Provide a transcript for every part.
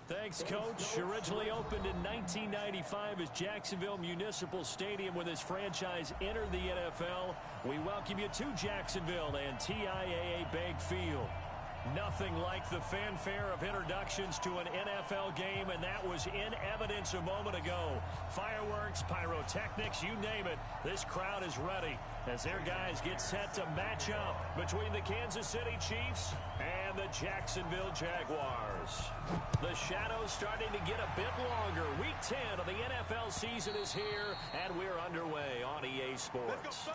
Thanks, Coach. Originally opened in 1995 as Jacksonville Municipal Stadium when this franchise entered the NFL. We welcome you to Jacksonville and TIAA Bank Field. Nothing like the fanfare of introductions to an NFL game, and that was in evidence a moment ago. Fireworks, pyrotechnics, you name it. This crowd is ready as their guys get set to match up between the Kansas City Chiefs and the Jacksonville Jaguars. The shadows starting to get a bit longer. Week 10 of the NFL season is here, and we're underway on EA Sports. Let's go.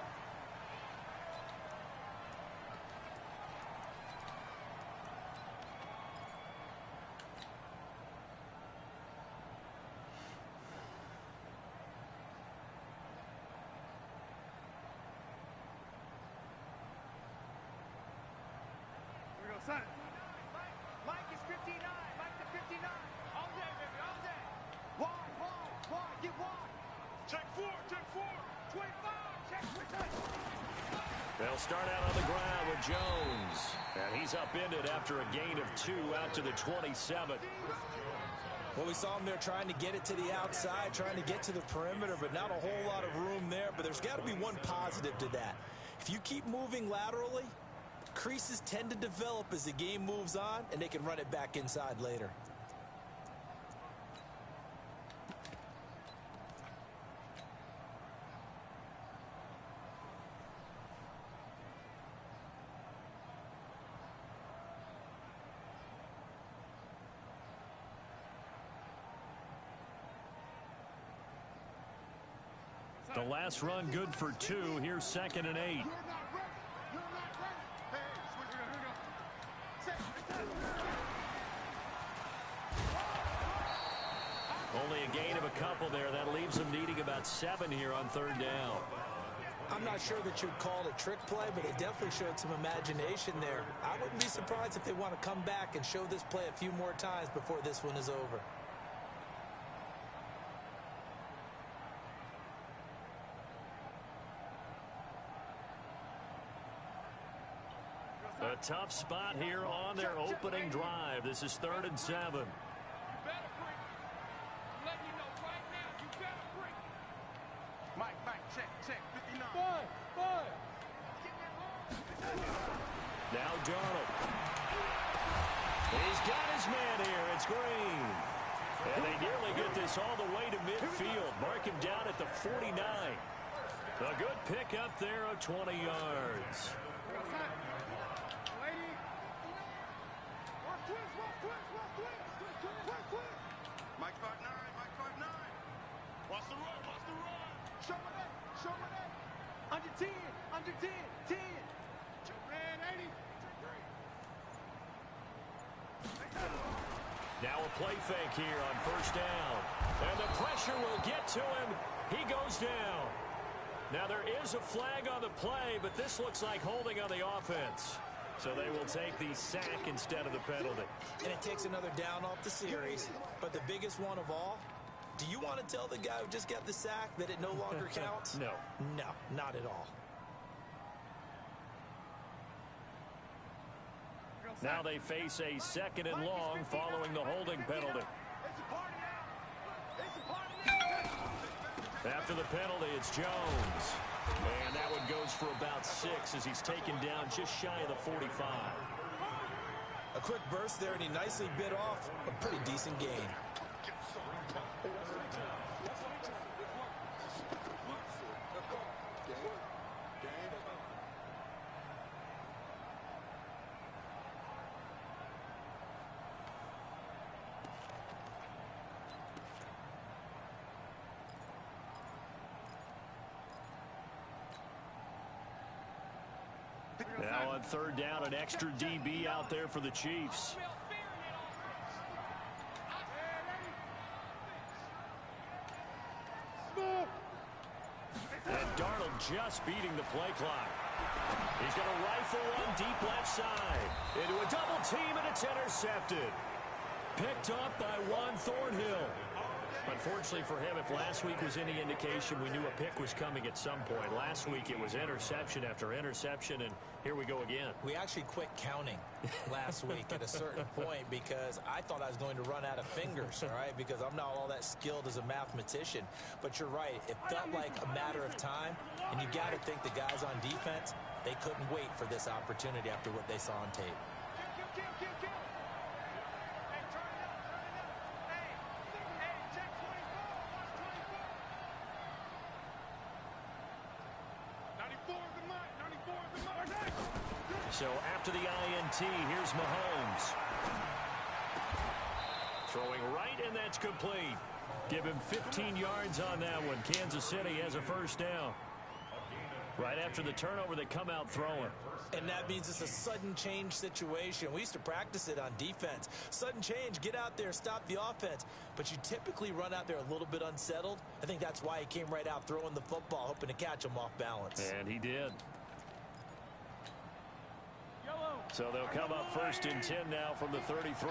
Son. Mike is 59. Mike to 59. All day, baby, all day. Wide, get wide. Check four. 25, check 25. They'll start out on the ground with Jones. And he's upended after a gain of 2 out to the 27. Well, we saw him there trying to get it to the outside, trying to get to the perimeter, but not a whole lot of room there. But there's got to be one positive to that. If you keep moving laterally, creases tend to develop as the game moves on, and they can run it back inside later. The last run good for 2. Here's 2nd and 8. Only a gain of a couple there. That leaves them needing about 7 here on 3rd down. I'm not sure that you'd call it a trick play, but it definitely showed some imagination there. I wouldn't be surprised if they want to come back and show this play a few more times before this one is over. A tough spot here on their opening drive. This is 3rd and 7. Mike, check, 59. Boy. Now Darnold. He's got his man here. It's Green. And they nearly get this all the way to midfield. Mark him down at the 49. A good pick up there of 20 yards. Mike 5'9. Watch the run. Show me that. Under 10. 10. Man, 80. Now a play fake here on 1st down. And the pressure will get to him. He goes down. Now there is a flag on the play, but this looks like holding on the offense. So they will take the sack instead of the penalty. And it takes another down off the series. But the biggest one of all, do you want to tell the guy who just got the sack that it no longer counts? No. No, not at all. Now they face a 2nd and long following the holding penalty. After the penalty, it's Jones. And that one goes for about 6 as he's taken down just shy of the 45. A quick burst there, and he nicely bit off a pretty decent gain. Now on 3rd down, an extra DB out there for the Chiefs. And Darnold just beating the play clock. He's going to rifle one deep left side. Into a double team, and it's intercepted. Picked up by Juan Thornhill. Unfortunately for him, if last week was any indication, we knew a pick was coming at some point. Last week it was interception after interception, and here we go again. We actually quit counting last week at a certain point because I thought I was going to run out of fingers, all right, because I'm not all that skilled as a mathematician. But you're right. It felt like a matter of time, and you got to think the guys on defense, they couldn't wait for this opportunity after what they saw on tape. Kill. Hey, turn it up. Hey, check 24. Watch 24. 94 is the mark. 94 is the mark. So after the INT, here's Mahomes. Throwing right, and that's complete. Give him 15 yards on that one. Kansas City has a first down. Right after the turnover, they come out throwing. And that means it's a sudden change situation. We used to practice it on defense. Sudden change, get out there, stop the offense. But you typically run out there a little bit unsettled. I think that's why he came right out throwing the football, hoping to catch him off balance. And he did. So they'll come up first and 10 now from the 33.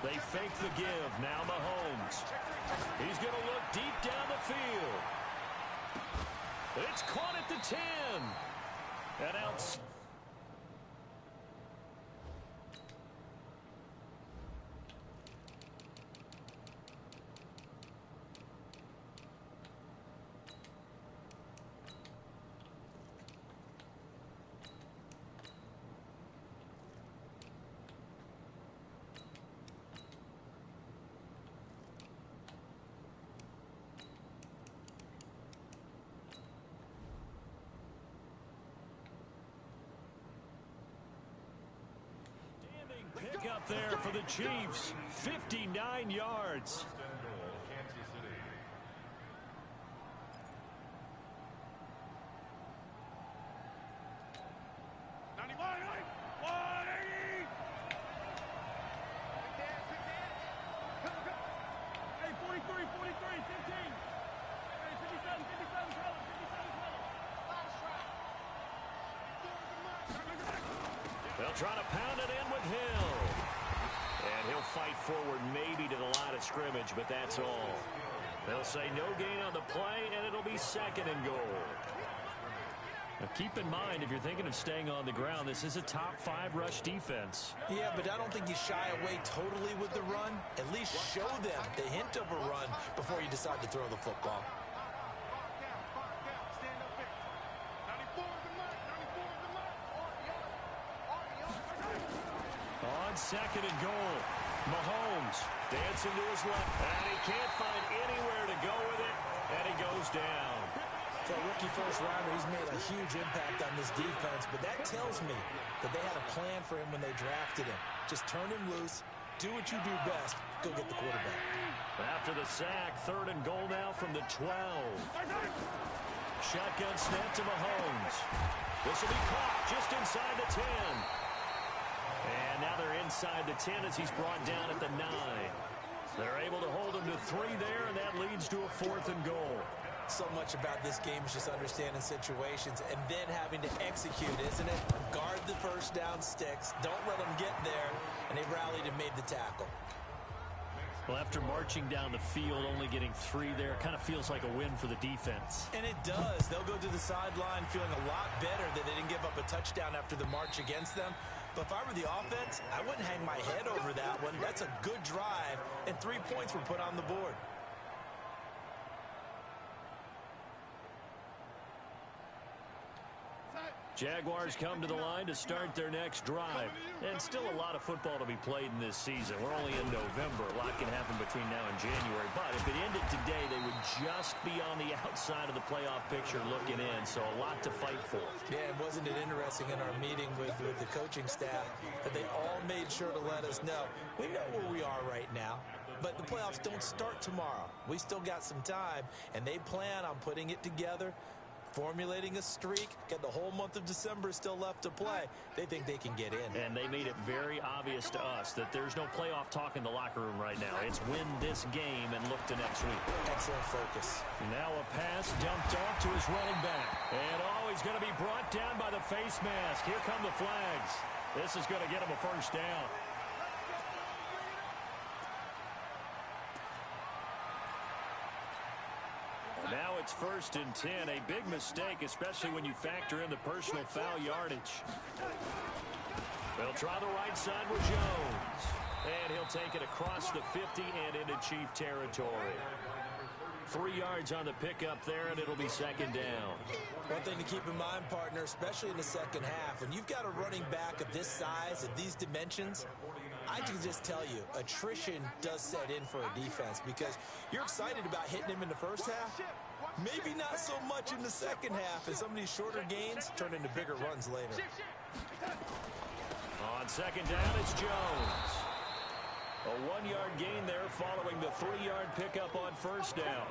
They fake the give. Now Mahomes. He's going to look deep down the field. It's caught at the 10. And out. Pick up there for the Chiefs. 59 yards. They'll try to pound it in with Hill. And he'll fight forward maybe to the line of scrimmage, but that's all. They'll say no gain on the play, and it'll be second and goal. Now keep in mind, if you're thinking of staying on the ground, this is a top 5 rush defense. Yeah, but I don't think you shy away totally with the run. At least show them the hint of a run before you decide to throw the football. On second and goal, Mahomes dancing to his left, and he can't find anywhere to go with it, and he goes down. For a rookie first rounder, he's made a huge impact on this defense, but that tells me that they had a plan for him when they drafted him. Just turn him loose, do what you do best, go get the quarterback. After the sack, third and goal now from the 12. Shotgun snap to Mahomes. This will be caught just inside the 10. And now they're inside the 10 as he's brought down at the 9. They're able to hold him to 3 there, and that leads to a 4th and goal. So much about this game is just understanding situations and then having to execute, isn't it? Guard the first down sticks. Don't let them get there. And they rallied and made the tackle. Well, after marching down the field, only getting 3 there, it kind of feels like a win for the defense. And it does. They'll go to the sideline feeling a lot better that they didn't give up a touchdown after the march against them. But if I were the offense, I wouldn't hang my head over that one. That's a good drive, and 3 points were put on the board. Jaguars come to the line to start their next drive. And still a lot of football to be played in this season. We're only in November. A lot can happen between now and January. But if it ended today, they would just be on the outside of the playoff picture looking in. So a lot to fight for. Yeah, and wasn't it interesting in our meeting with the coaching staff that they all made sure to let us know, we know where we are right now. But the playoffs don't start tomorrow. We still got some time, and they plan on putting it together formulating a streak, got the whole month of December still left to play. They think they can get in. And they made it very obvious to us that there's no playoff talk in the locker room right now. It's win this game and look to next week. Excellent focus. Now a pass dumped off to his running back. And he's going to be brought down by the face mask. Here come the flags. This is going to get him a first down. Now it's 1st and 10. A big mistake, especially when you factor in the personal foul yardage. They'll try the right side with Jones. And he'll take it across the 50 and into Chief territory. 3 yards on the pickup there, and it'll be 2nd down. One thing to keep in mind, partner, especially in the second half, when you've got a running back of this size, of these dimensions, I can just tell you, attrition does set in for a defense because you're excited about hitting him in the first half. Maybe not so much in the second half, and some of these shorter gains turn into bigger runs later. On 2nd down, it's Jones. A 1-yard gain there following the 3-yard pickup on 1st down.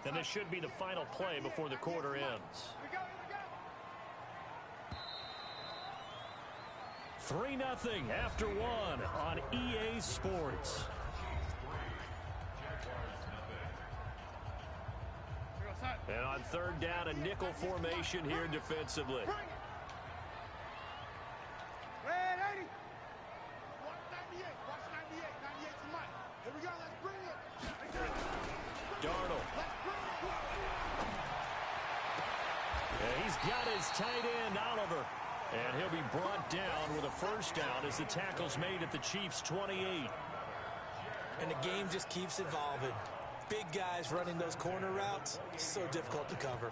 And this should be the final play before the quarter ends. 3-0 after 1 on EA Sports. And on 3rd down, a nickel formation here defensively. Red 80. Watch 98. Watch 98. 98 to Mike. Here we go. Let's bring it. Darnold. And he's got his tight end, Oliver. And he'll be brought down with a first down as the tackle's made at the Chiefs' 28. And the game just keeps evolving. Big guys running those corner routes, so difficult to cover.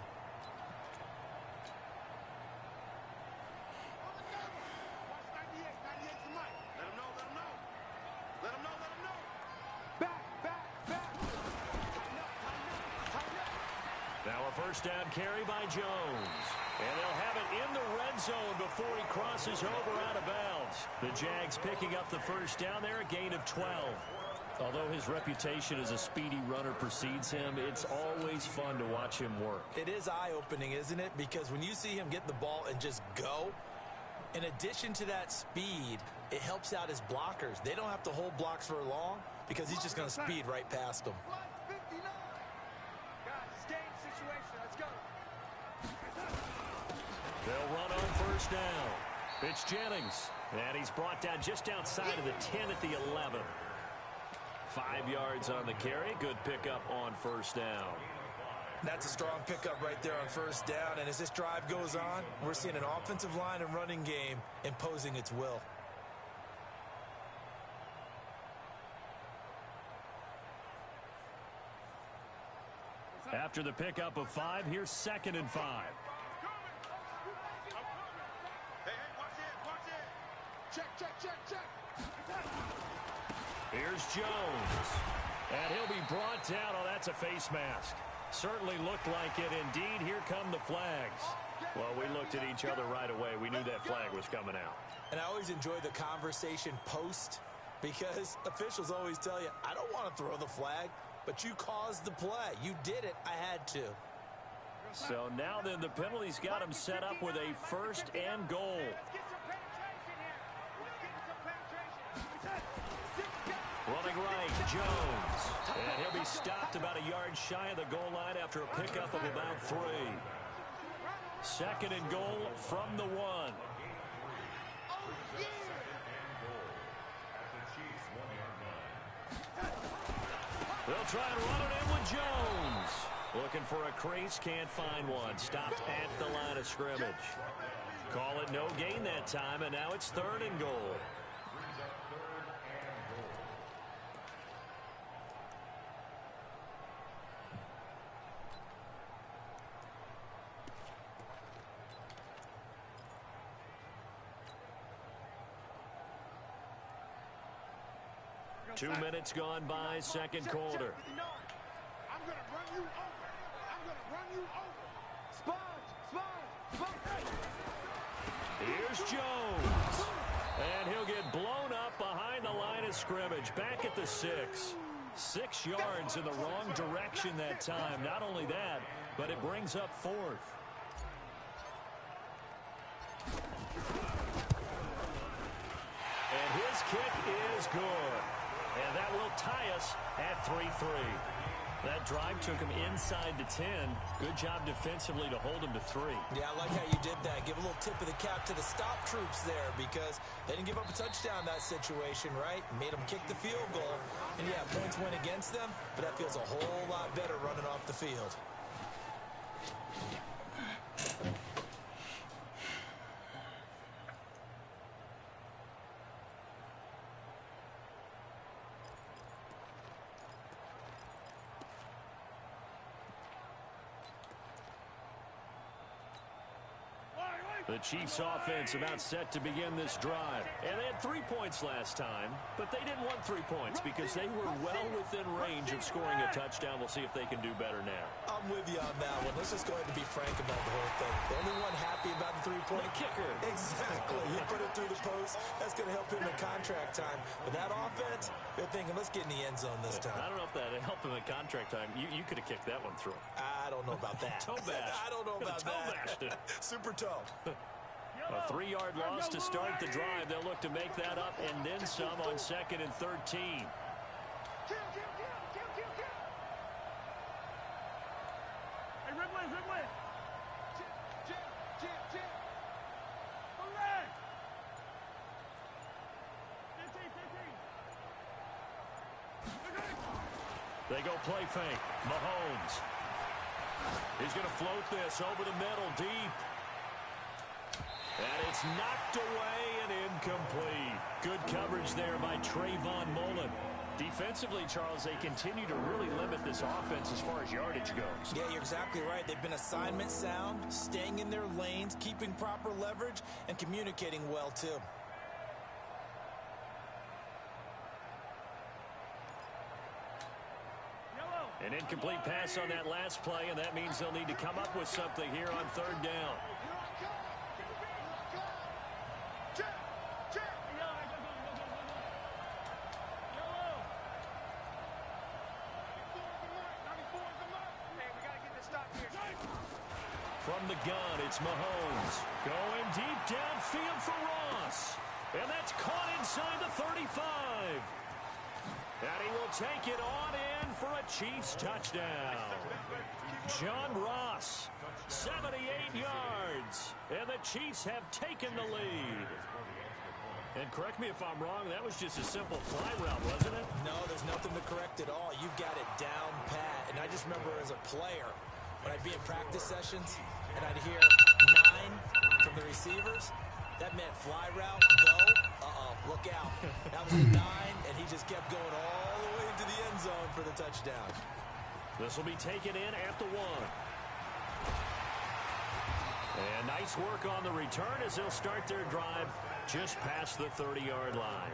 Now a first down carry by Jones. And they'll have it in the red zone before he crosses over out of bounds. The Jags picking up the first down there, a gain of 12. Although his reputation as a speedy runner precedes him, it's always fun to watch him work. It is eye-opening, isn't it? Because when you see him get the ball and just go, in addition to that speed, it helps out his blockers. They don't have to hold blocks for long because he's just going to speed right past them. They'll run on first down. It's Jennings. And he's brought down just outside of the 10 at the 11. 5 yards on the carry. Good pickup on first down. That's a strong pickup right there on first down. And as this drive goes on, we're seeing an offensive line and running game imposing its will. After the pickup of 5, here's 2nd and 5. Hey, watch it. Check. Here's Jones. And he'll be brought down. Oh, that's a face mask. Certainly looked like it. Indeed, here come the flags. Well, we looked at each other right away. We knew that flag was coming out. And I always enjoy the conversation post because officials always tell you, I don't want to throw the flag, but you caused the play. You did it. I had to. So now then, the penalty's got him set up with a 1st and goal. Running right, Jones. And he'll be stopped about a yard shy of the goal line after a pickup of about 3. 2nd and goal from the 1. They'll try and run it in with Jones. Looking for a crease, can't find one. Stopped at the line of scrimmage. Call it no gain that time, and now it's 3rd and goal. Two minutes gone by, 2nd quarter. I'm going to run you over. Sponge. Here's Jones. And he'll get blown up behind the line of of scrimmage, back at the 6. 6 yards in the wrong direction that time. Not only that, but it brings up 4th. And his kick is good. And that will tie us at 3-3. That drive took him inside the 10. Good job defensively to hold him to 3. Yeah, I like how you did that. Give a little tip of the cap to the stop troops there because they didn't give up a touchdown in that situation, right? Made them kick the field goal. And, yeah, points went against them, but that feels a whole lot better running off the field. The Chiefs offense about set to begin this drive. And they had 3 points last time, but they didn't want 3 points because they were well within range of scoring a touchdown. We'll see if they can do better now. I'm with you on that one. Let's just go ahead and be frank about the whole thing. The only one happy about the three-point kicker. Exactly. He put it through the post. That's going to help him in contract time. But that offense, they're thinking, let's get in the end zone this time. I don't know if that helped him in contract time. You could have kicked that one through. I don't know about that. Toe bash. I don't know about toe that. Bashed it. Super toe. A 3-yard loss to start the drive. They'll look to make that up and then some on 2nd and 13. Kill. Hey, Ridley. Chip. Hooray! 15. They go play fake. Mahomes. He's going to float this over the middle deep. And it's knocked away and incomplete. Good coverage there by Trayvon Mullen. Defensively, Charles, they continue to really limit this offense as far as yardage goes. Yeah, you're exactly right. They've been assignment sound, staying in their lanes, keeping proper leverage, and communicating well, too. An incomplete pass on that last play, and that means they'll need to come up with something here on 3rd down. From the gun, it's Mahomes. Going deep downfield for Ross. And that's caught inside the 35. And he will take it on in for a Chiefs touchdown. John Ross, 78 yards. And the Chiefs have taken the lead. And correct me if I'm wrong, that was just a simple fly route, wasn't it? No, there's nothing to correct at all. You've got it down pat. And I just remember as a player, when I'd be in practice sessions and I'd hear 9 from the receivers, that meant fly route, go, look out. That was the 9, and he just kept going all the way into the end zone for the touchdown. This will be taken in at the 1. And nice work on the return as they'll start their drive just past the 30-yard line.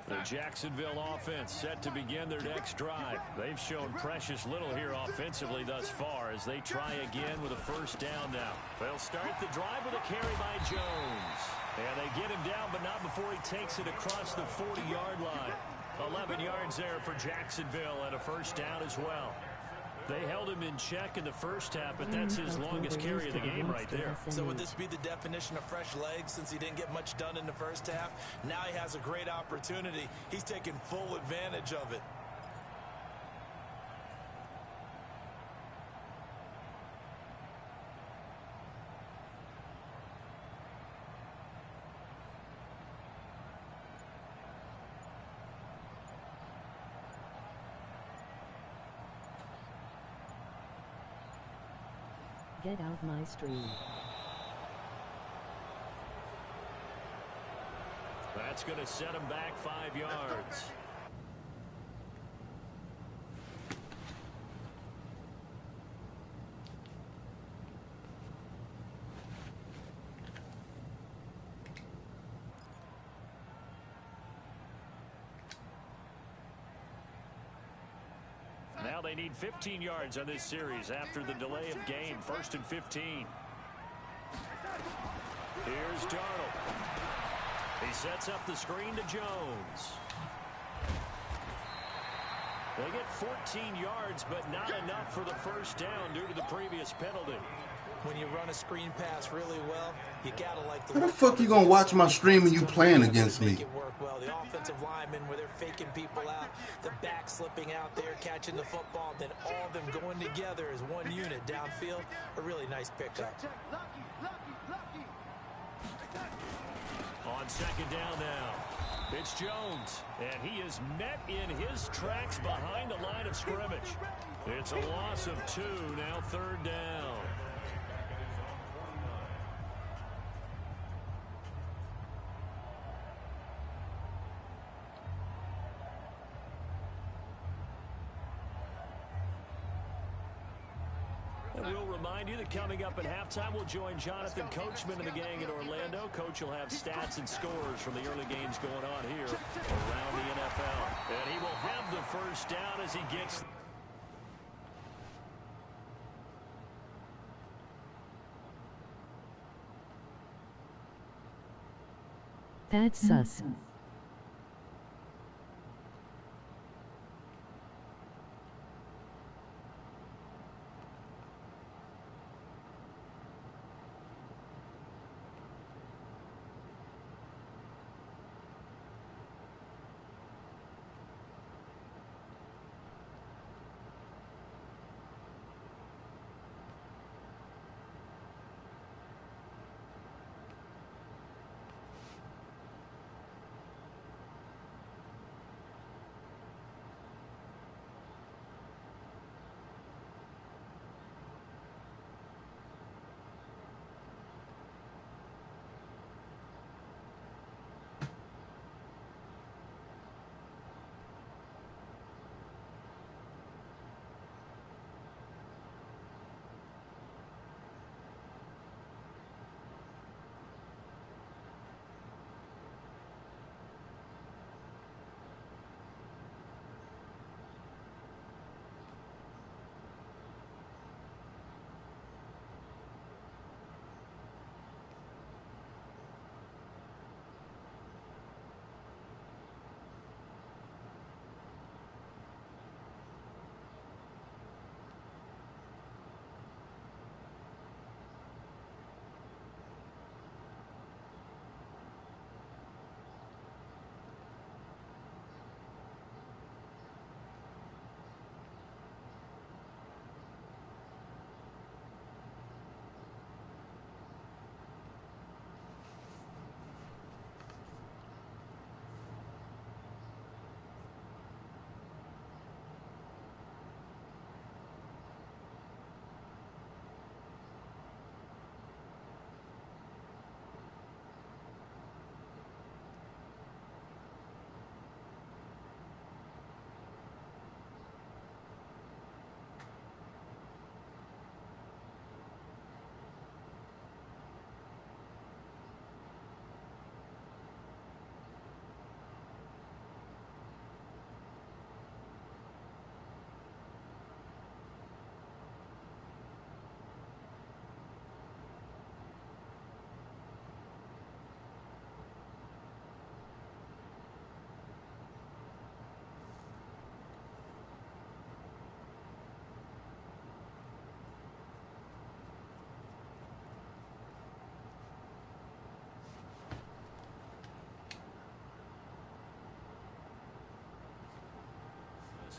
The Jacksonville offense set to begin their next drive. They've shown precious little here offensively thus far as they try again with a 1st down now. They'll start the drive with a carry by Jones. And they get him down, but not before he takes it across the 40-yard line. 11 yards there for Jacksonville and a 1st down as well. They held him in check in the first half, but that's his longest carry of the game right there. So would this be the definition of fresh legs since he didn't get much done in the first half? Now he has a great opportunity. He's taking full advantage of it. Get out my street. That's going to set him back 5 yards. Now they need 15 yards on this series after the delay of game. 1st and 15. Here's Darnold. He sets up the screen to Jones. They get 14 yards, but not enough for the first down due to the previous penalty. When you run a screen pass really well, you gotta like the. How the fuck you gonna watch my stream when you playing against me? Make it work well. The offensive linemen, where they're faking people out, the back slipping out there, catching the football, then all of them going together as one unit downfield. A really nice pickup. On 2nd down now, it's Jones, and he is met in his tracks behind the line of scrimmage. It's a loss of 2, now 3rd down. We'll remind you that coming up at halftime, we'll join Jonathan Coachman and the gang in Orlando. Coach will have stats and scores from the early games going on here around the NFL. And he will have the first down as he gets. That's sus.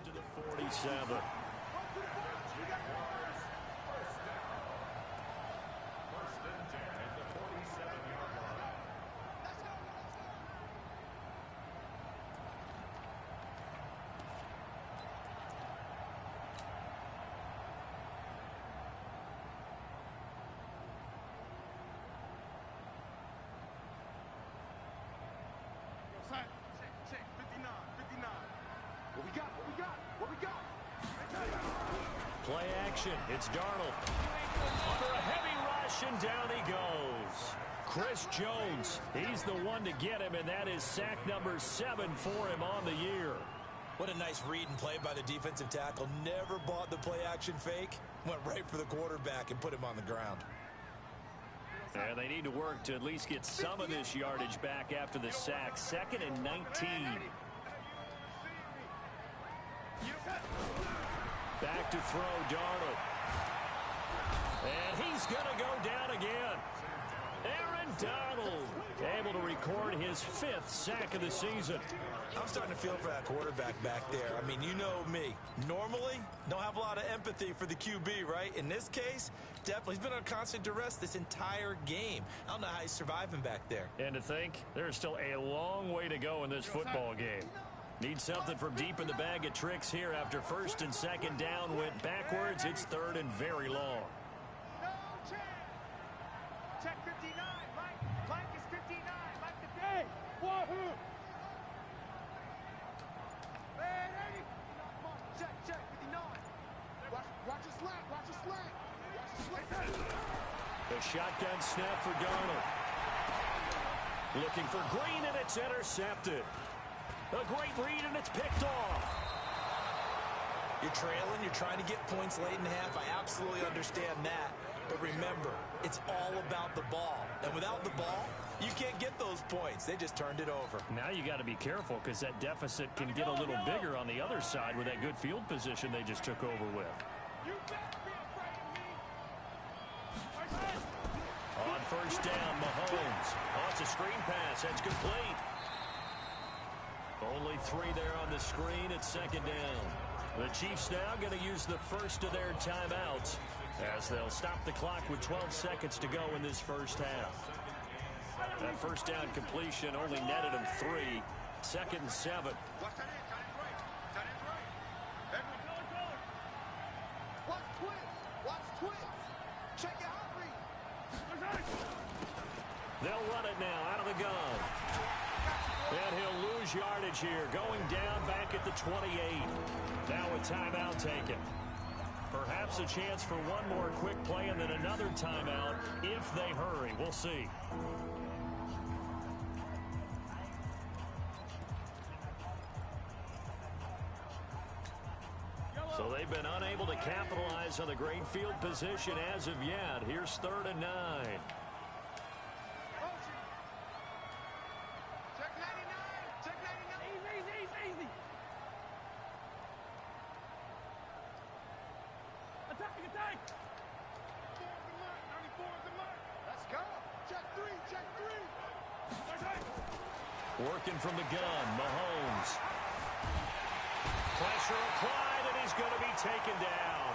To the 47. Check, 59. What we got? Play action. It's Darnold. Under a heavy rush, and down he goes. Chris Jones, he's the one to get him, and that is sack number 7 for him on the year. What a nice read and play by the defensive tackle. Never bought the play-action fake. Went right for the quarterback and put him on the ground. And they need to work to at least get some of this yardage back after the sack. 2nd and 19. Back to throw, Darnold. And he's going to go down again. Aaron Donald able to record his 5th sack of the season. I'm starting to feel for that quarterback back there. I mean, you know me. Normally, don't have a lot of empathy for the QB, right? In this case, definitely. He's been under constant duress this entire game. I don't know how he's surviving back there. And to think, there's still a long way to go in this football game. Need something from deep in the bag of tricks here after 1st and 2nd down went backwards. It's 3rd and very long. No chance. Check 59. Mike is 59. Mike the day. Wahoo. Man, 80. Check 59. Watch your slant. Watch your slant. Watch your slant. The shotgun snap for Darnold. Looking for Green, and it's intercepted. A great read, and it's picked off. You're trailing. You're trying to get points late in the half. I absolutely understand that. But remember, it's all about the ball. And without the ball, you can't get those points. They just turned it over. Now you got to be careful because that deficit can get a little bigger on the other side with that good field position they just took over with. You better be afraid of me. On 1st down, Mahomes. Oh, it's a screen pass. That's complete. Only 3 there on the screen at 2nd down. The Chiefs now going to use the first of their timeouts as they'll stop the clock with 12 seconds to go in this first half. That 1st down completion only netted them 3. 2nd and 7. Watch that in. Tight end's right. Watch twins. Watch twins. Check your hot read. They'll run it now out of the gun. And he'll lose yardage here, going down back at the 28. Now a timeout taken. Perhaps a chance for one more quick play and then another timeout if they hurry. We'll see. So they've been unable to capitalize on the great field position as of yet. Here's 3rd and 9. Working from the gun, Mahomes. Pressure applied, and he's going to be taken down.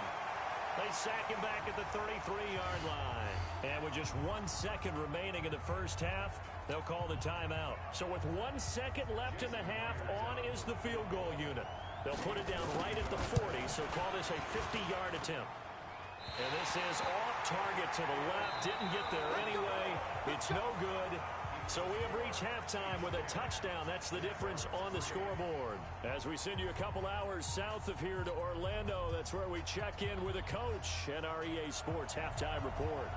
They sack him back at the 33-yard line. And with just 1 second remaining in the first half, they'll call the timeout. So with 1 second left in the half, on is the field goal unit. They'll put it down right at the 40, so call this a 50-yard attempt. And this is off target to the left. Didn't get there anyway. It's no good. So we have reached halftime with a touchdown. That's the difference on the scoreboard. As we send you a couple hours south of here to Orlando, that's where we check in with a coach and our EA Sports halftime report.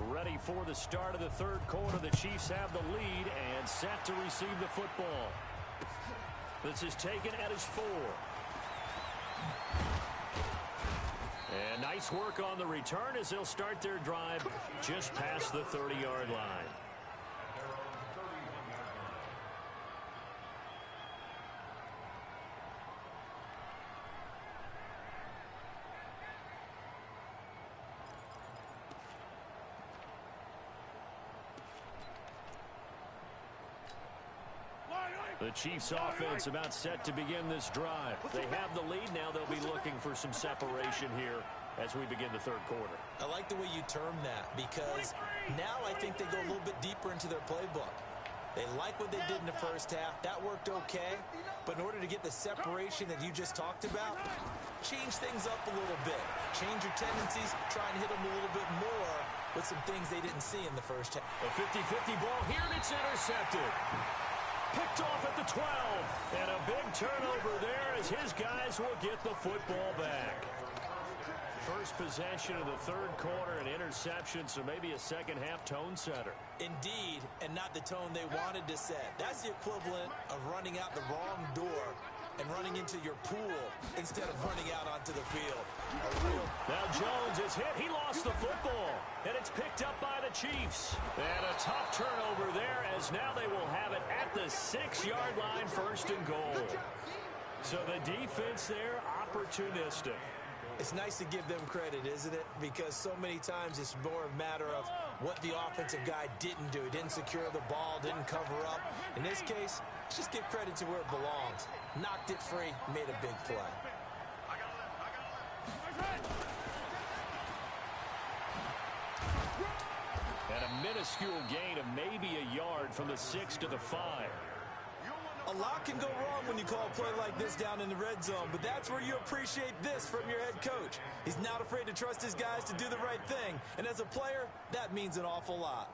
Ready for the start of the 3rd quarter. The Chiefs have the lead and set to receive the football. This is taken at his 4. And nice work on the return as they'll start their drive just past the 30-yard line. The Chiefs offense about set to begin this drive. They have the lead now. They'll be looking for some separation here as we begin the 3rd quarter. I like the way you term that because now I think they go a little bit deeper into their playbook. They like what they did in the first half. That worked okay. But in order to get the separation that you just talked about, change things up a little bit. Change your tendencies. Try and hit them a little bit more with some things they didn't see in the first half. A 50-50 ball here, and it's intercepted. Picked off at the 12. And a big turnover there as his guys will get the football back. First possession of the third quarter, an interception, so maybe a second-half tone setter. Indeed, and not the tone they wanted to set. That's the equivalent of running out the wrong door and running into your pool instead of running out onto the field. Now Jones is hit. He lost the football, and it's picked up by the Chiefs. And a tough turnover there, as now they will have it at the 6-yard line, first and goal. So the defense there, opportunistic. It's nice to give them credit, isn't it? Because so many times it's more a matter of what the offensive guy didn't do. He didn't secure the ball, didn't cover up. In this case, let's just give credit to where it belongs. Knocked it free, made a big play. And a minuscule gain of maybe a yard from the 6 to the 5. A lot can go wrong when you call a play like this down in the red zone, but that's where you appreciate this from your head coach. He's not afraid to trust his guys to do the right thing, and as a player, that means an awful lot.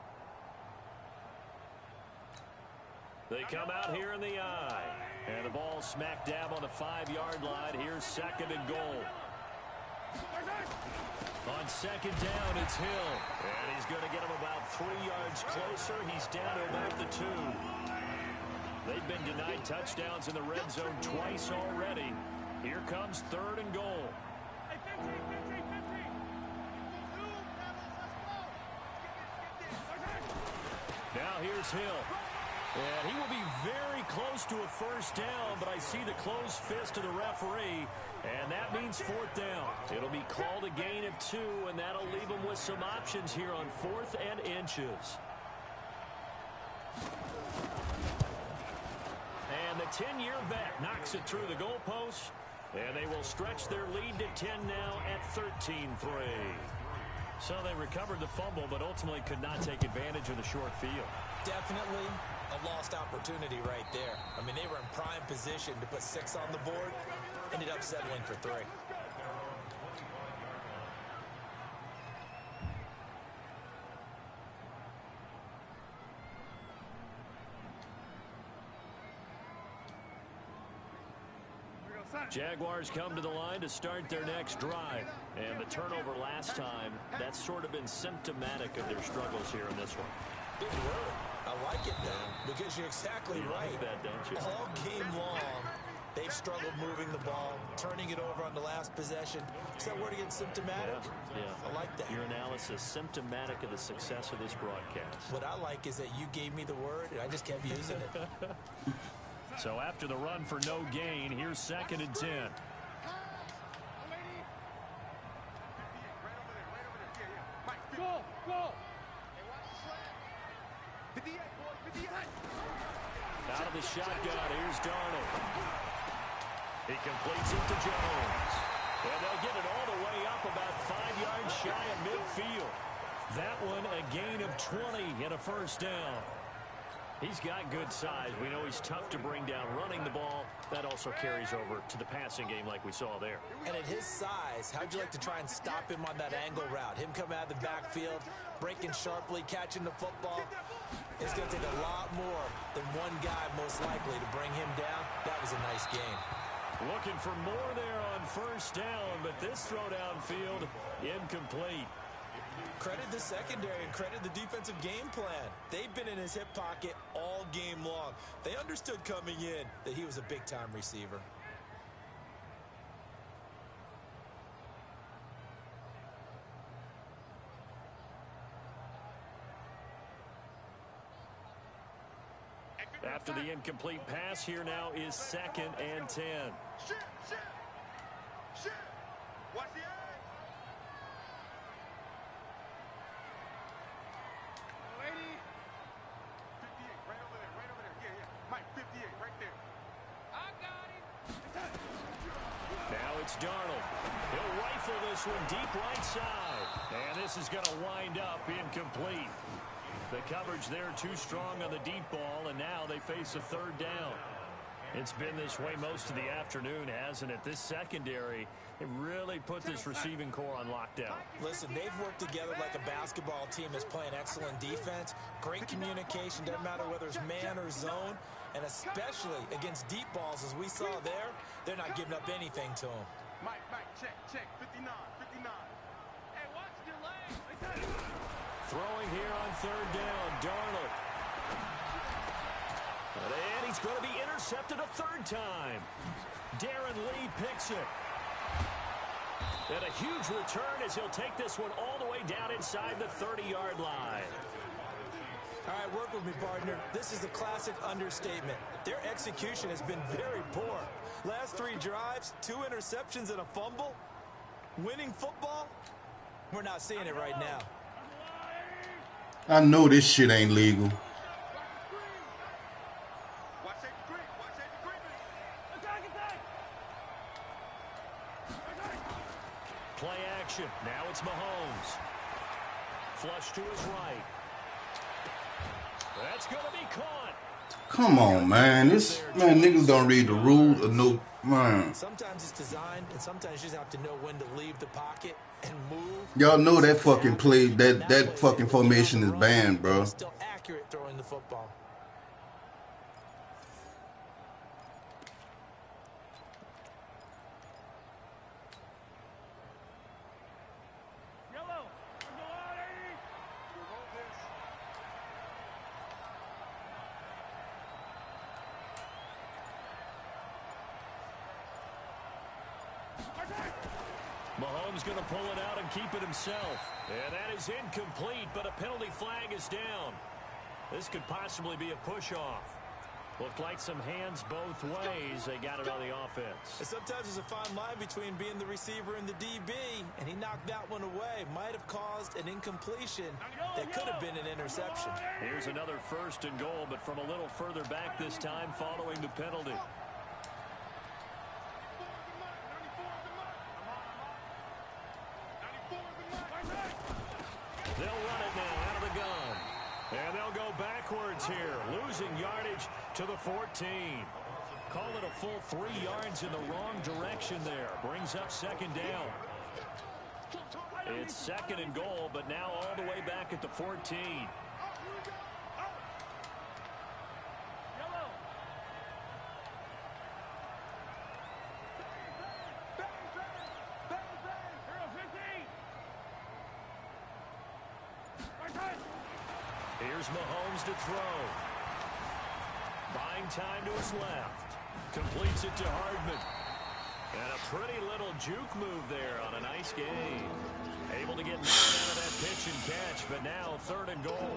They come out here in the eye, and the ball smack dab on the 5-yard line. Here's second and goal. On second down, it's Hill, and he's going to get him about 3 yards closer. He's down to about the 2. They've been denied touchdowns in the red zone twice already. Here comes third and goal. Now here's Hill. And he will be very close to a first down, but I see the closed fist of the referee, and that means fourth down. It'll be called a gain of 2, and that'll leave them with some options here on 4th and inches. And the 10-year vet knocks it through the goalpost, and they will stretch their lead to 10 now at 13-3. So they recovered the fumble, but ultimately could not take advantage of the short field. Definitely a lost opportunity right there. I mean, they were in prime position to put 6 on the board, ended up settling for 3. Jaguars come to the line to start their next drive. And the turnover last time, that's sort of been symptomatic of their struggles here in this one. Big word. I like it, though, because you're exactly right. Like that, don't you? All game long, they've struggled moving the ball, turning it over on the last possession. Is that word again, symptomatic? Yeah. I like that. Your analysis, symptomatic of the success of this broadcast. What I like is that you gave me the word, and I just kept using it. So after the run for no gain, here's second and 10. Out of the shotgun, here's Darnold. He completes it to Jones. And they'll get it all the way up about 5 yards shy of midfield. That one a gain of 20 and a first down. He's got good size. We know he's tough to bring down running the ball. That also carries over to the passing game like we saw there. And at his size, how'd you like to try and stop him on that angle route? Him coming out of the backfield, breaking sharply, catching the football. It's going to take a lot more than one guy most likely to bring him down. That was a nice game. Looking for more there on first down, but this throw downfield incomplete. Credit the secondary and credit the defensive game plan. They've been in his hip pocket all game long. They understood coming in that he was a big-time receiver. After the incomplete pass, here now is second and 10. Watch the eye. Lady. 58, right over there. Yeah. Mike, 58, right there. I got him. Now it's Darnold. He'll rifle this one deep right side. And this is going to wind up incomplete. The coverage there too strong on the deep ball, and now they face a third down. It's been this way most of the afternoon, hasn't it? This secondary, it really put this receiving core on lockdown. Listen, they've worked together like a basketball team that's playing excellent defense. Great communication, doesn't matter whether it's man or zone. And especially against deep balls, as we saw there, they're not giving up anything to them. Mike, check. 59. Hey, watch your leg. Throwing here on third down, Darnold. And he's going to be intercepted a third time. Darren Lee picks it. And a huge return as he'll take this one all the way down inside the 30-yard line. All right, work with me, partner. This is a classic understatement. Their execution has been very poor. Last 3 drives, 2 interceptions and a fumble. Winning football? We're not seeing it right now. I know this shit ain't legal. Play action. Now it's Mahomes. Flush to his right. That's going to be caught. Come on, man. Niggas don't read the rules or no, man. Sometimes it's designed, and sometimes you just have to know when to leave the pocket and move. Y'all know that fucking play, that fucking formation is banned, bro. Still accurate throwing the football. Mahomes going to pull it out and keep it himself. And that is incomplete, but a penalty flag is down. This could possibly be a push-off. Looked like some hands both ways. They got it on the offense. And sometimes there's a fine line between being the receiver and the DB, and he knocked that one away. Might have caused an incompletion that could have been an interception. Here's another 1st and goal, but from a little further back this time following the penalty. They'll run it now out of the gun. And they'll go backwards here, losing yardage to the 14. Call it a full 3 yards in the wrong direction there. Brings up 2nd down. It's 2nd and goal, but now all the way back at the 14. Here's Mahomes to throw. Buying time to his left. Completes it to Hardman. And a pretty little juke move there on a nice game. Able to get 9 out of that pitch and catch, but now 3rd and goal.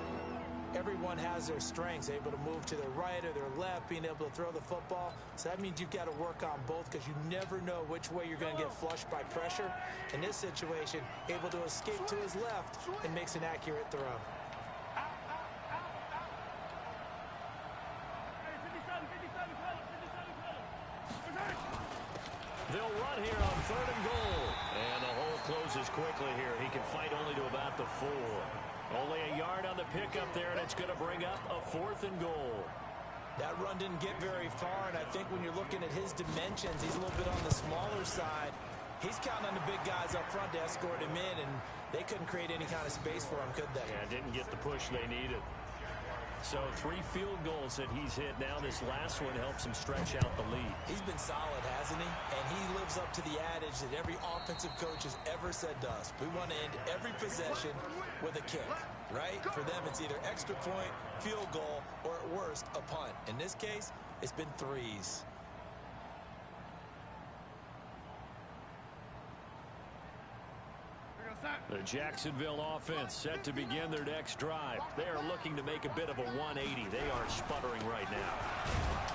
Everyone has their strengths, able to move to their right or their left, being able to throw the football. So that means you've got to work on both because you never know which way you're going to get flushed by pressure. In this situation, able to escape to his left and makes an accurate throw. They'll run here on 3rd and goal. And the hole closes quickly here. He can fight only to about the 4. Only a yard on the pickup there, and it's going to bring up a 4th and goal. That run didn't get very far, and I think when you're looking at his dimensions, he's a little bit on the smaller side. He's counting on the big guys up front to escort him in, and they couldn't create any kind of space for him, could they? Yeah, didn't get the push they needed. So 3 field goals that he's hit now. This last one helps him stretch out the lead. He's been solid, hasn't he? And he lives up to the adage that every offensive coach has ever said to us. We want to end every possession with a kick, right? For them, it's either extra point, field goal, or at worst, a punt. In this case, it's been 3s. The Jacksonville offense set to begin their next drive. They are looking to make a bit of a 180. They are sputtering right now.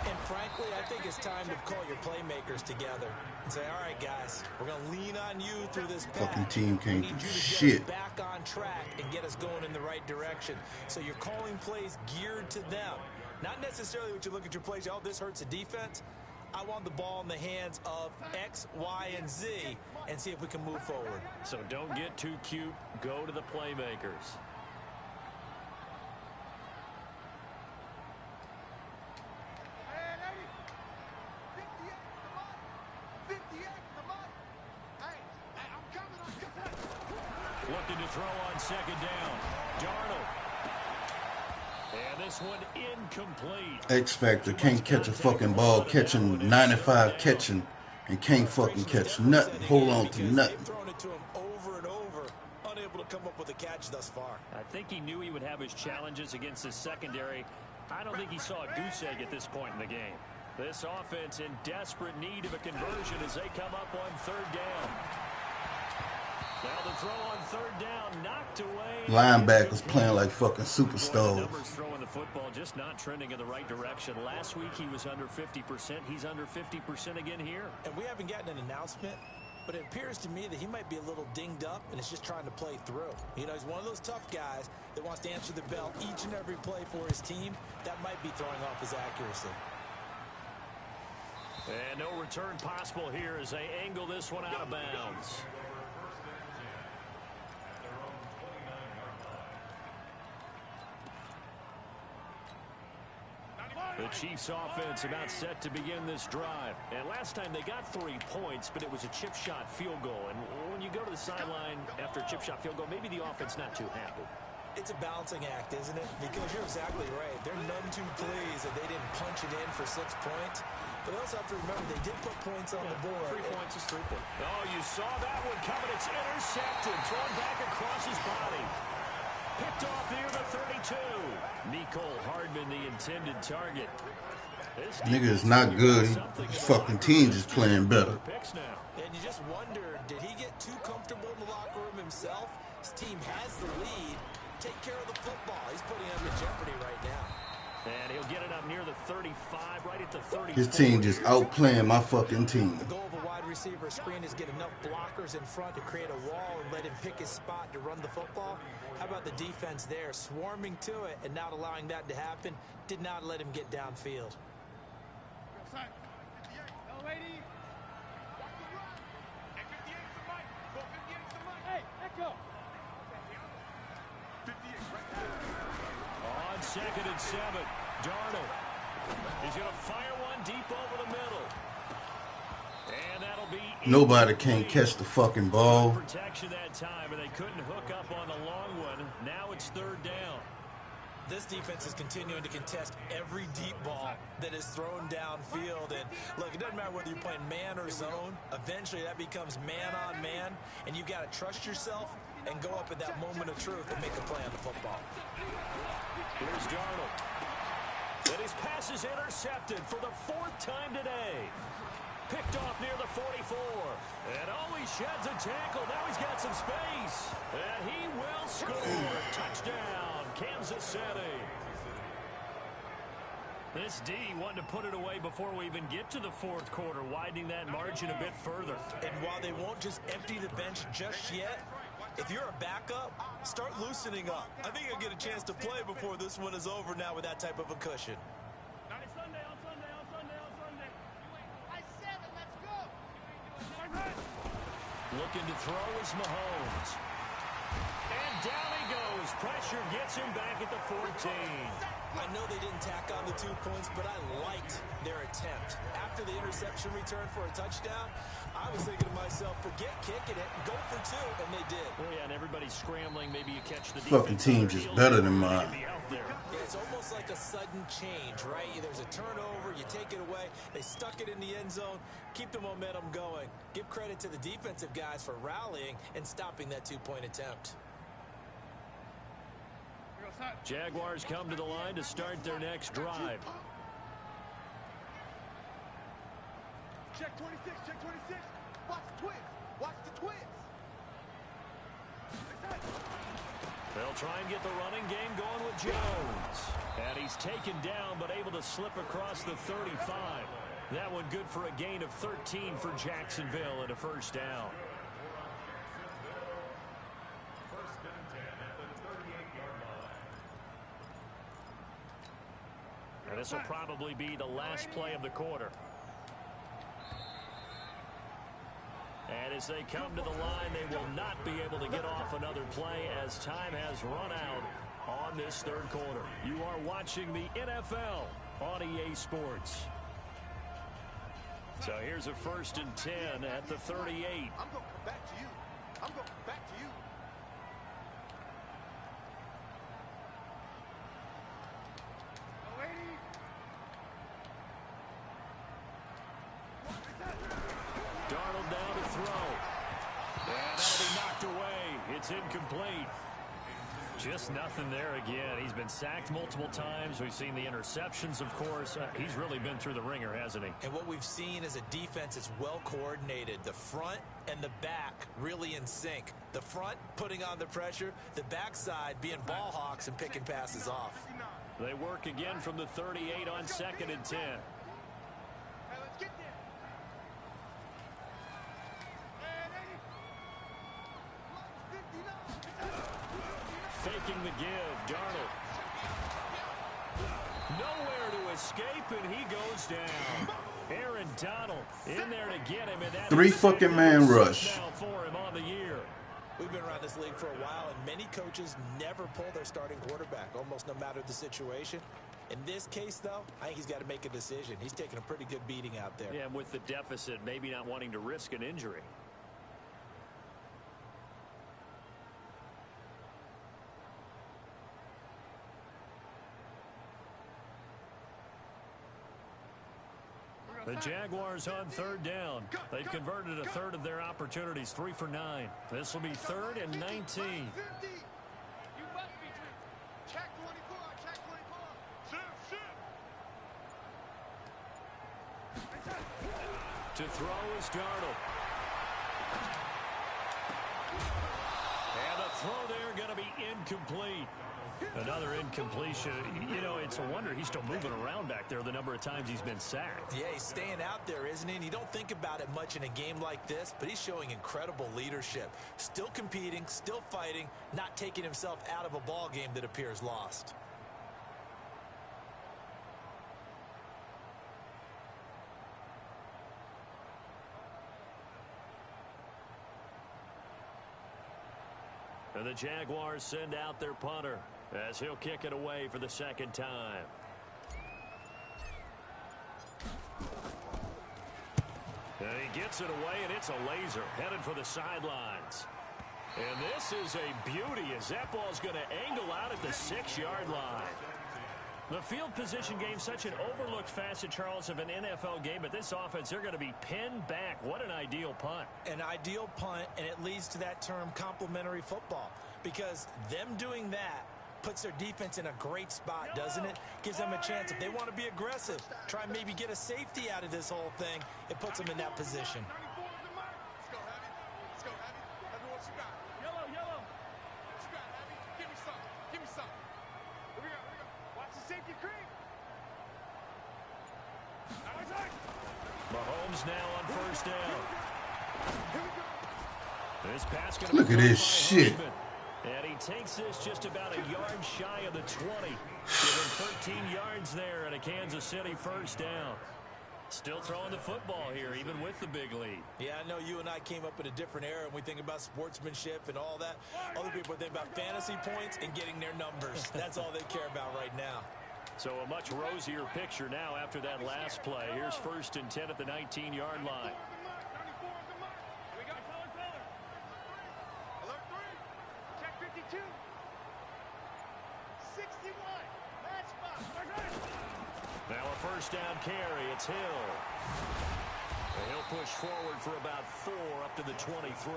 And frankly, I think it's time to call your playmakers together and say, all right, guys, we're going to lean on you through this pass. Fucking team can't do Get shit. us back on track and get us going in the right direction. So you're calling plays geared to them. Not necessarily what you look at your plays, oh, this hurts the defense. I want the ball in the hands of X, Y, and Z and see if we can move forward. So don't get too cute. Go to the playmakers. Looking to throw on 2nd down. Darnold. And this one incomplete. X Factor can't catch a fucking ball, catching 95 catching, and can't fucking catch nothing. Hold on to nothing. They've thrown it to him over over and over, unable to come up with a catch thus far. I think he knew he would have his challenges against his secondary. I don't think he saw a goose egg at this point in the game. This offense in desperate need of a conversion as they come up on third down. Now the throw on third down, knocked away. Linebackers playing like fucking superstars. Numbers throwing the football, just not trending in the right direction. Last week he was under 50%. He's under 50% again here. And we haven't gotten an announcement, but it appears to me that he might be a little dinged up and is just trying to play through. You know, he's one of those tough guys that wants to answer the bell each and every play for his team. That might be throwing off his accuracy. And no return possible here as they angle this one out of bounds. The Chiefs offense about set to begin this drive. And last time they got 3 points, but it was a chip shot field goal. And when you go to the sideline after a chip shot field goal, maybe the offense not too happy. It's a balancing act, isn't it? Because you're exactly right. They're none too pleased that they didn't punch it in for 6 points. But also have to remember they did put points on the board. 3 points is 3 points. Oh, you saw that one coming. It's intercepted. Thrown back across his body. Picked off near the 32. Nicole Hardman, the intended target. This Nigga is not good. His fucking team just playing better. And you just wonder, did he get too comfortable in the locker room himself? His team has the lead. Take care of the football. He's putting him in jeopardy right now. And he'll get it up near the 35, right at the 34. His team just outplaying my fucking team. The goal of a wide receiver screen is get enough blockers in front to create a wall and let him pick his spot to run the football. How about the defense there, swarming to it and not allowing that to happen? Did not let him get downfield. On 2nd and 7, Darnold. He's going to fire one deep over the middle. And that'll be Nobody can't catch the fucking ball. Protection that time, and they couldn't hook up on the long one. Now it's third down. This defense is continuing to contest every deep ball that is thrown downfield. And look, it doesn't matter whether you're playing man or zone. Eventually that becomes man on man, and you've got to trust yourself and go up at that moment of truth and make a play on the football. Here's Darnold. And his pass is intercepted for the 4th time today. Picked off near the 44. And he sheds a tackle. Now he's got some space. And he will score. Touchdown, Kansas City. This D wanted to put it away before we even get to the 4th quarter, widening that margin a bit further. And while they won't just empty the bench just yet, if you're a backup, start loosening up. I think you'll get a chance to play before this one is over now with that type of a cushion. Looking to throw is Mahomes. And down he goes. Pressure gets him back at the 14. I know they didn't tack on the 2 points, but I liked their attempt. After the interception return for a touchdown, I was thinking to myself, forget kicking it, go for 2, and they did. Well, yeah, and everybody's scrambling. Maybe you catch the Fucking team just better than mine. Yeah, it's almost like a sudden change, right? There's a turnover, you take it away, they stuck it in the end zone, keep the momentum going. Give credit to the defensive guys for rallying and stopping that 2-point attempt. Jaguars come to the line to start their next drive. Check 26, check 26. Watch the twist. Watch the twist. They'll try and get the running game going with Jones. And he's taken down, but able to slip across the 35. That one good for a gain of 13 for Jacksonville and a first down. And this will probably be the last play of the quarter. And as they come to the line, they will not be able to get off another play as time has run out on this 3rd quarter. You are watching the NFL on EA Sports. So here's a 1st and 10 at the 38. I'm going to come back to you. I'm going to come back to you. Darnold down to throw. And that'll be knocked away It's incomplete. Just nothing there again. He's been sacked multiple times. We've seen the interceptions, of course. He's really been through the ringer, hasn't he? And what we've seen is a defense that's well coordinated. The front and the back really in sync. The front putting on the pressure, the backside being ball hawks and picking passes off. They work again from the 38 on 2nd and 10. Hey, let's get there. Faking the give, Darnold. Nowhere to escape, and he goes down. Aaron Donald in there to get him. And that 3 fucking man rush. now for him on the year. We've been around this league for a while, and many coaches never pull their starting quarterback, almost no matter the situation. In this case, though, I think he's got to make a decision. He's taking a pretty good beating out there. Yeah, with the deficit, maybe not wanting to risk an injury. The Jaguars on 3rd down. They've converted a third of their opportunities, 3 for 9. This will be 3rd and 19. You must be true. Check 24, check 24. Shoot. To throw is Darnold. And the throw there going to be incomplete. Another incompletion. You know, it's a wonder he's still moving around back there the number of times he's been sacked. Yeah, he's staying out there, isn't he? And you don't think about it much in a game like this, but he's showing incredible leadership. Still competing, still fighting, not taking himself out of a ball game that appears lost. And the Jaguars send out their punter as he'll kick it away for the 2nd time. And he gets it away, and it's a laser headed for the sidelines. And this is a beauty as that ball's going to angle out at the 6-yard line. The field position game, such an overlooked facet, Charles, of an NFL game. But this offense, they're going to be pinned back. What an ideal punt. An ideal punt, and it leads to that term complementary football. Because them doing that puts their defense in a great spot, doesn't it? Gives them a chance. If they want to be aggressive, try and maybe get a safety out of this whole thing, it puts them in that position. Let's go, Abby. Let's go, Abby. Tell me what you got. Yellow, yellow. What you got, Abby? Give me something. Give me something. Here we go. Here we go. Watch the safety creep. Mahomes now on 1st down. This pass gonna Look at be this caught by shit. Husband. And he takes this just about a yard shy of the 20. Given 13 yards there and a Kansas City 1st down. Still throwing the football here, even with the big lead. Yeah, I know you and I came up in a different era, and we think about sportsmanship and all that. Other people think about fantasy points and getting their numbers. That's all they care about right now. So a much rosier picture now after that last play. Here's 1st and 10 at the 19-yard line. We got color. Alert 3. Check 52. 61. Match box. Now a 1st down carry. It's Hill. And he'll push forward for about 4 up to the 23.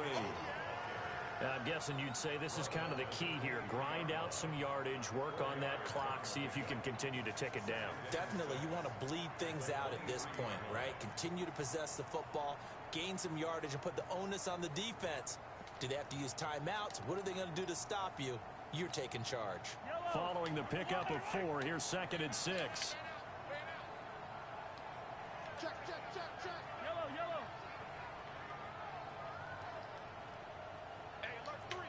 I'm guessing you'd say this is kind of the key here. Grind out some yardage, work on that clock, see if you can continue to tick it down. Definitely, you want to bleed things out at this point, right? Continue to possess the football, gain some yardage, and put the onus on the defense. Do they have to use timeouts? What are they going to do to stop you? You're taking charge. Following the pickup of 4, here's 2nd and 6. Check. Yellow. Hey, alert 3.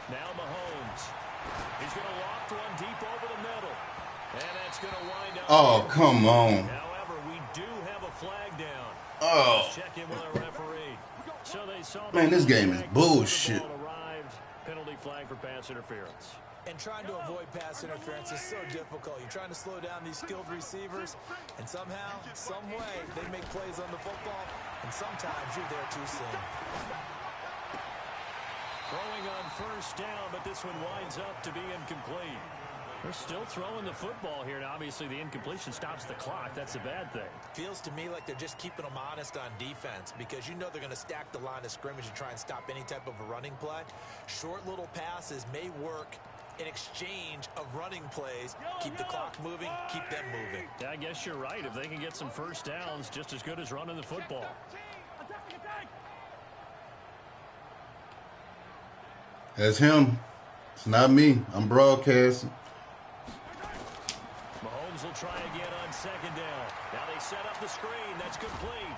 Now Mahomes. He's going to loft one deep over the middle. And that's going to wind up. Oh, come on. However, we do have a flag down. Oh, Let's check in with our referee. So they saw man, this game is the bullshit. ball arrived. Penalty flag for pass interference. And trying to avoid pass interference is so difficult. You're trying to slow down these skilled receivers, and somehow, some way, they make plays on the football, and sometimes you're there too soon. Throwing on 1st down, but this one winds up to be incomplete. They're still throwing the football here, and obviously the incompletion stops the clock. That's a bad thing. Feels to me like they're just keeping them honest on defense because you know they're going to stack the line of scrimmage and try and stop any type of a running play. Short little passes may work in exchange of running plays. Keep the clock moving, keep them moving. Yeah, I guess you're right. If they can get some first downs, just as good as running the football. That's him. It's not me. I'm broadcasting. Mahomes will try again on second down. Now they set up the screen. That's complete.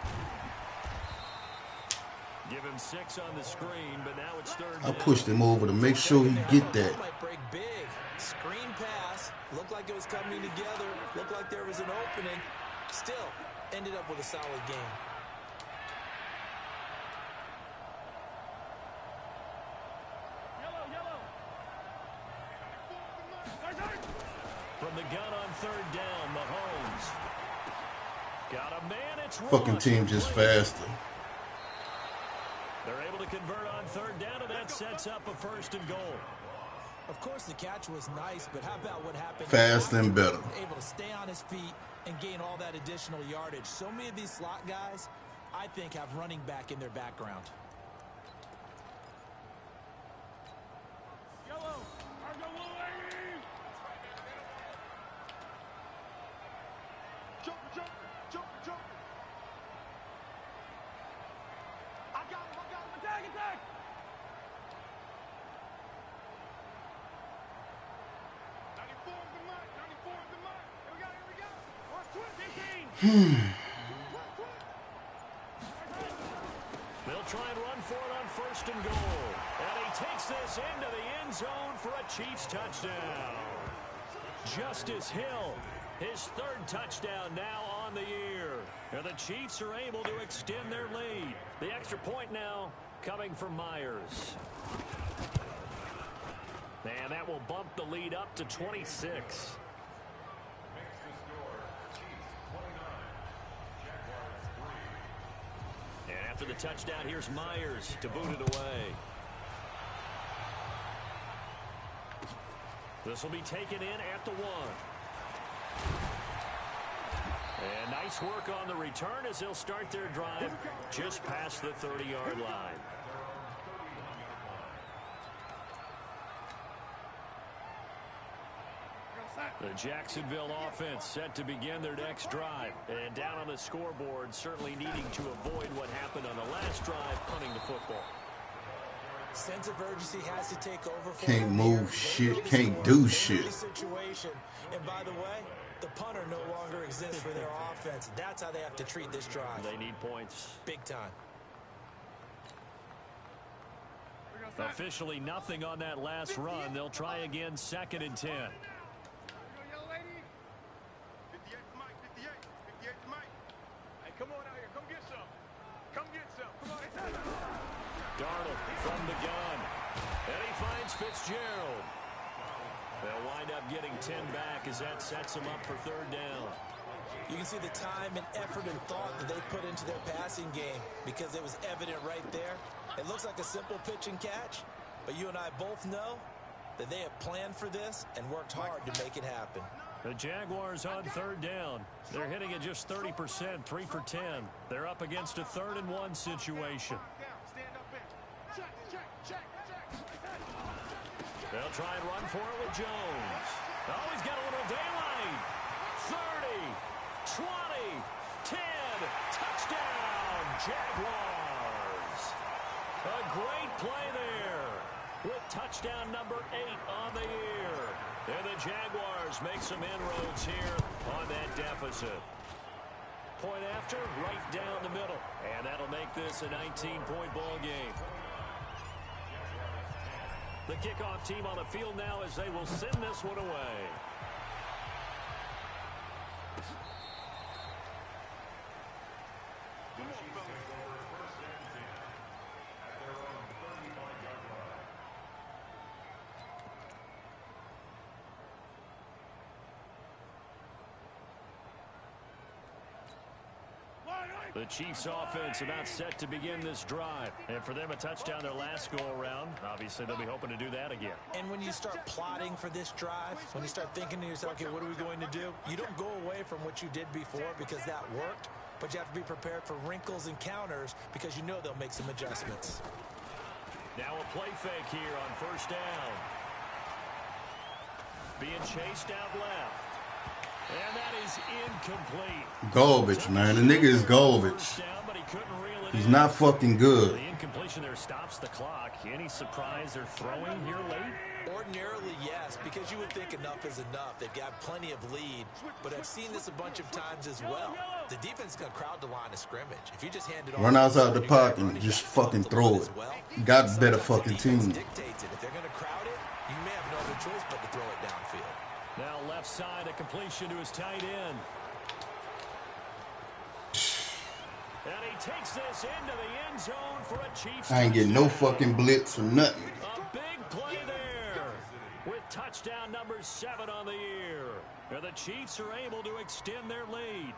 Give him 6 on the screen, but now it's third down. I pushed him over to make sure he get that. Might break big. Screen pass. Looked like it was coming together. Looked like there was an opening. Still, ended up with a solid game. From the gun on third down, Mahomes. Got a man, it's Fucking team just faster. They're able to convert on third down, and that sets up a first and goal. Of course, the catch was nice, but how about what happened? Fast and better. Able to stay on his feet and gain all that additional yardage. So many of these slot guys, I think, have running back in their background. They'll try and run for it on first and goal. And he takes this into the end zone for a Chiefs touchdown. Justice Hill, his third touchdown now on the year. And the Chiefs are able to extend their lead. The extra point now coming from Myers. And that will bump the lead up to 26. And after the touchdown, here's Myers to boot it away. This will be taken in at the 1. And nice work on the return as they'll start their drive just past the 30-yard line. The Jacksonville offense set to begin their next drive. And down on the scoreboard, certainly needing to avoid what happened on the last drive, punting the football. Sense of urgency has to take over. Can't move shit, can't do shit. Situation. And by the way, the punter no longer exists for their offense. That's how they have to treat this drive. They need points. Big time. Officially nothing on that last run. They'll try again, 2nd and 10. Come on out here. Come get some. Come get some. Come on. Darnold from the gun. And he finds Fitzgerald. They'll wind up getting 10 back as that sets them up for third down. You can see the time and effort and thought that they put into their passing game because it was evident right there. It looks like a simple pitch and catch, but you and I both know that they have planned for this and worked hard to make it happen. The Jaguars on third down. They're hitting at just 30%, 3 for 10. They're up against a 3rd and 1 situation. They'll try and run for it with Jones. Oh, he's got a little daylight. 30, 20, 10, touchdown, Jaguars. A great play there with touchdown number 8 on the year. And the Jaguars make some inroads here on that deficit. Point after, right down the middle. And that'll make this a 19-point ball game. The kickoff team on the field now as they will send this one away. The Chiefs offense about set to begin this drive. And for them, a touchdown their last go-around. Obviously, they'll be hoping to do that again. And when you start plotting for this drive, when you start thinking to yourself, okay, what are we going to do? You don't go away from what you did before because that worked, but you have to be prepared for wrinkles and counters because you know they'll make some adjustments. Now a play fake here on first down. Being chased out left. And that is incomplete. Garbage, man. The nigga is garbage. He's not fucking good. The incompletion there stops the clock. Any surprise they're throwing here late? Ordinarily, yes, because you would think enough is enough. They've got plenty of lead, but I've seen this a bunch of times as well. The defense is going to crowd the line of scrimmage. If you just hand it run outside the pocket and just fucking throw it. Got better fucking team. If they're going to crowd it, you may have no other choice but to throw it downfield. Now left side, a completion to his tight end. And he takes this into the end zone for a Chiefs. I ain't getting no fucking blitz or nothing. A big play there with touchdown number 7 on the year. And the Chiefs are able to extend their lead.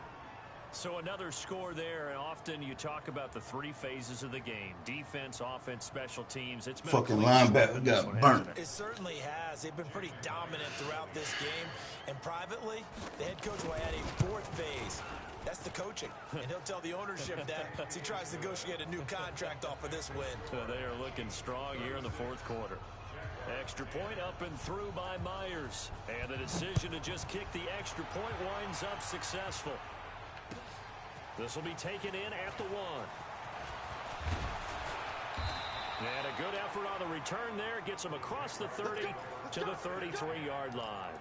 So another score there, and often you talk about the 3 phases of the game: defense, offense, special teams. It's been fucking linebacker got burnt. It certainly has. They've been pretty dominant throughout this game. And privately, the head coach will add a 4th phase. That's the coaching. And he'll tell the ownership that as he tries to negotiate a new contract off of this win. They are looking strong here in the 4th quarter. Extra point up and through by Myers. And the decision to just kick the extra point winds up successful. This will be taken in at the 1. And a good effort on the return there. Gets him across the 30 to the 33-yard line.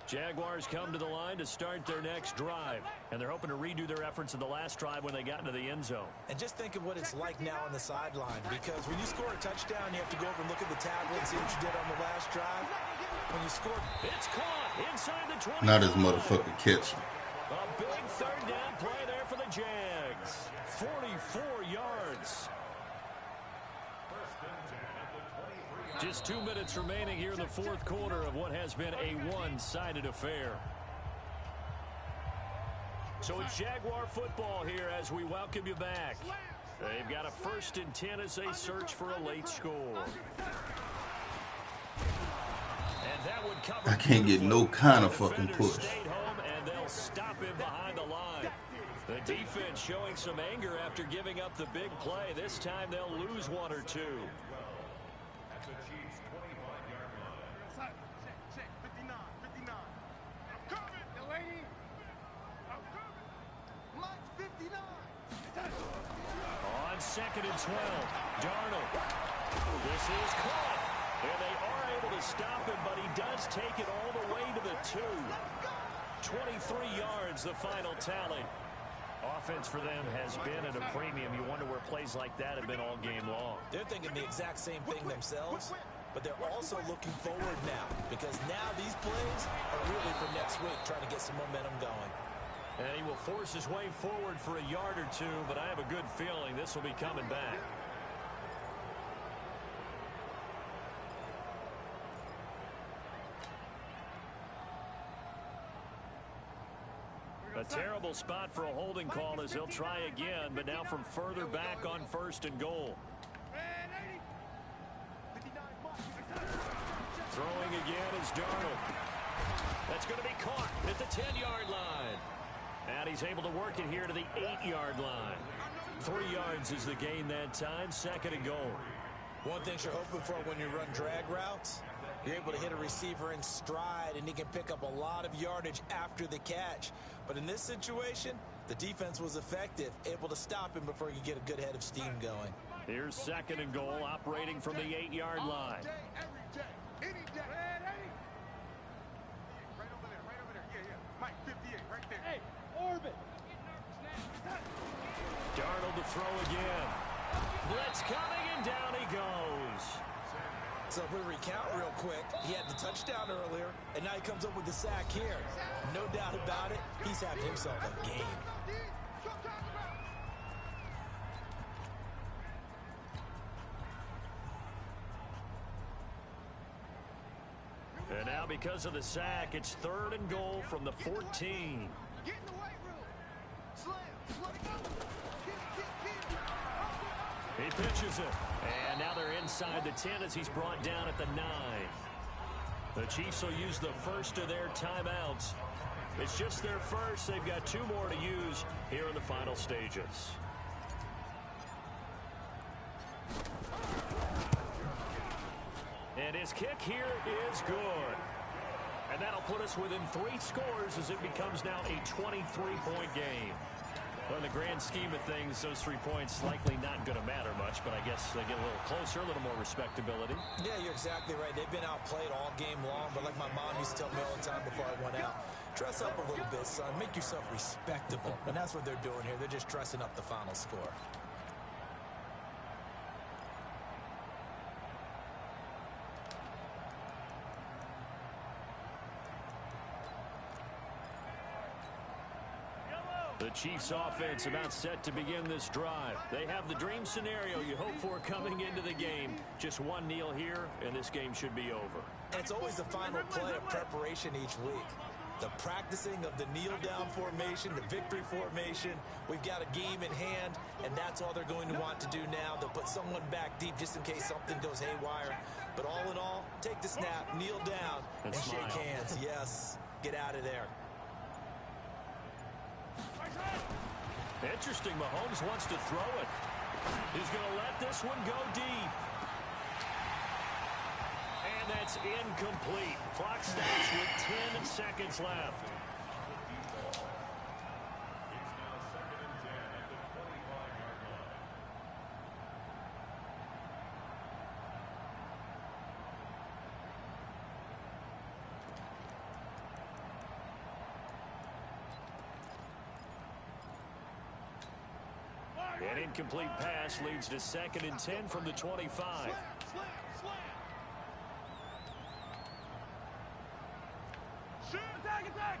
Jaguars come to the line to start their next drive, and they're hoping to redo their efforts in the last drive when they got into the end zone. And just think of what it's like now on the sideline, because when you score a touchdown, you have to go over and look at the tablet and see what you did on the last drive. When you score, it's caught inside the 20. Not his motherfucking catch. A big 3rd down play there for the Jags. 44 yards. Just 2 minutes remaining here in the 4th quarter of what has been a one-sided affair. So it's Jaguar football here as we welcome you back. They've got a 1st and 10 as they search for a late score. And that would cover. I can't get no kind of fucking push. Stayed home and they'll stop him behind the line. The defense showing some anger after giving up the big play. This time they'll lose 1 or 2. On 2nd and 12, Darnold. This is caught. And they are able to stop him, but he does take it all the way to the 2. 23 yards, the final tally. Offense for them has been at a premium. You wonder where plays like that have been all game long. They're thinking the exact same thing themselves, but they're also looking forward now, because now these plays are really for next week, trying to get some momentum going. And he will force his way forward for a yard or 2, but I have a good feeling this will be coming back. A terrible spot for a holding call as he'll try again, but now from further back on 1st and goal. Throwing again is Darnold. That's going to be caught at the 10-yard line. And he's able to work it here to the 8-yard line. 3 yards is the gain that time. 2nd and goal. One thing you're hoping for when you run drag routes, you're able to hit a receiver in stride, and he can pick up a lot of yardage after the catch. But in this situation, the defense was effective, able to stop him before he could get a good head of steam going. Here's 2nd and goal, operating from the 8-yard line. Darnold to throw again. Blitz coming, and down he goes. So if we recount real quick, he had the touchdown earlier, and now he comes up with the sack here. No doubt about it, he's having himself a game. And now because of the sack, it's 3rd and goal from the 14. Get in the weight room. Slam. Let it go. Kill. He pitches it. And now they're inside the 10 as he's brought down at the 9. The Chiefs will use the first of their timeouts. It's just their first. They've got 2 more to use here in the final stages. And his kick here is good. And that'll put us within 3 scores as it becomes now a 23-point game. Well, in the grand scheme of things, those 3 points likely not going to matter much, but I guess they get a little closer, a little more respectability. Yeah, you're exactly right. They've been outplayed all game long, but like my mom used to tell me all the time before I went out, dress up a little bit, son. Make yourself respectable. And that's what they're doing here. They're just dressing up the final score. The Chiefs offense about set to begin this drive. They have the dream scenario you hope for coming into the game. Just one kneel here, and this game should be over. And it's always the final play of preparation each week. The practicing of the kneel-down formation, the victory formation. We've got a game in hand, and that's all they're going to want to do now. They'll put someone back deep just in case something goes haywire. But all in all, take the snap, kneel down, and shake hands. Yes, get out of there. Interesting, Mahomes wants to throw it. He's going to let this one go deep. And that's incomplete. Clock stops with 10 seconds left. An incomplete pass leads to 2nd and 10 from the 25. Slam. Shoot. Attack.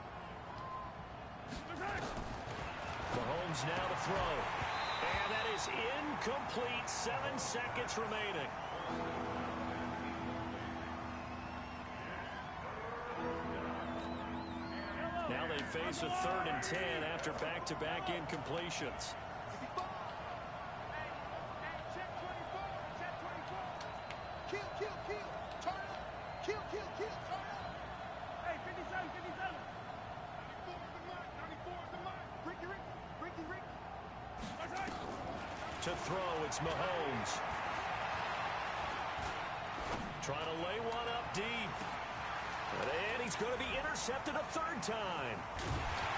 Mahomes now to throw. And that is incomplete. 7 seconds remaining. Now they face a 3rd and 10 after back-to-back incompletions. To throw, it's Mahomes. Trying to lay one up deep. And he's going to be intercepted a 3rd time.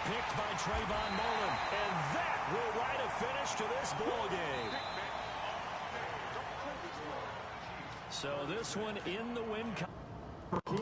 Picked by Trayvon Mullen. And that will write a finish to this ball game. So this one in the win.